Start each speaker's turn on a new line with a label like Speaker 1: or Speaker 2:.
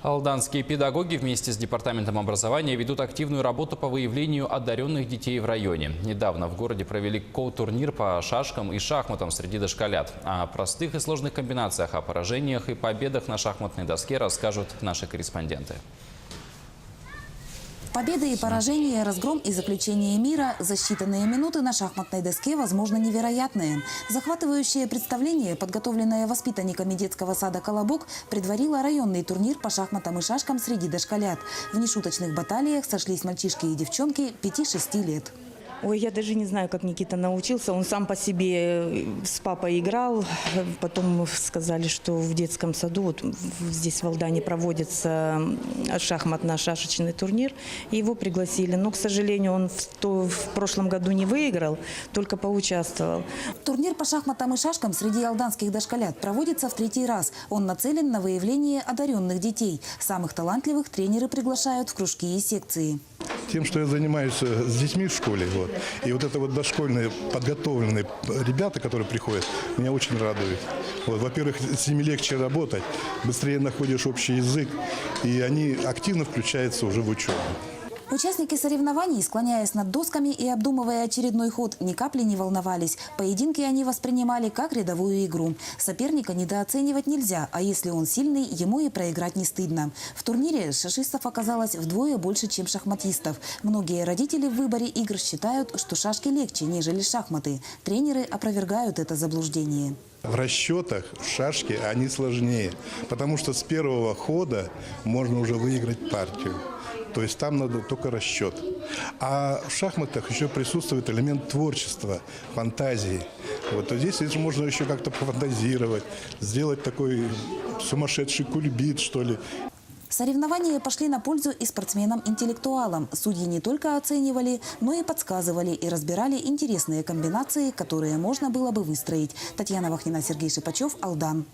Speaker 1: Алданские педагоги вместе с Департаментом образования ведут активную работу по выявлению одаренных детей в районе. Недавно в городе провели турнир по шашкам и шахматам среди дошколят. О простых и сложных комбинациях, о поражениях и победах на шахматной доске расскажут наши корреспонденты.
Speaker 2: Победы и поражения, разгром и заключение мира за считанные минуты на шахматной доске, возможно, невероятные. Захватывающее представление, подготовленное воспитанниками детского сада «Колобок», предварило районный турнир по шахматам и шашкам среди дошколят. В нешуточных баталиях сошлись мальчишки и девчонки 5-6 лет.
Speaker 3: Ой, я даже не знаю, как Никита научился. Он сам по себе с папой играл. Потом сказали, что в детском саду, вот здесь в Алдане проводится шахматно-шашечный турнир. И его пригласили. Но, к сожалению, он в прошлом году не выиграл, только поучаствовал.
Speaker 2: Турнир по шахматам и шашкам среди алданских дошколят проводится в 3-й раз. Он нацелен на выявление одаренных детей. Самых талантливых тренеры приглашают в кружки и секции.
Speaker 4: Тем, что я занимаюсь с детьми в школе, и вот это вот дошкольные подготовленные ребята, которые приходят, меня очень радует. Во-первых, с ними легче работать, быстрее находишь общий язык, и они активно включаются уже в учебу.
Speaker 2: Участники соревнований, склоняясь над досками и обдумывая очередной ход, ни капли не волновались. Поединки они воспринимали как рядовую игру. Соперника недооценивать нельзя, а если он сильный, ему и проиграть не стыдно. В турнире шашистов оказалось вдвое больше, чем шахматистов. Многие родители в выборе игр считают, что шашки легче, нежели шахматы. Тренеры опровергают это заблуждение.
Speaker 4: В расчетах шашки они сложнее, потому что с первого хода можно уже выиграть партию. То есть там надо только расчет. А в шахматах еще присутствует элемент творчества, фантазии. Вот здесь можно еще как-то пофантазировать, сделать такой сумасшедший кульбит, что ли.
Speaker 2: Соревнования пошли на пользу и спортсменам-интеллектуалам. Судьи не только оценивали, но и подсказывали и разбирали интересные комбинации, которые можно было бы выстроить. Татьяна Вахнина, Сергей Шипачев, Алдан.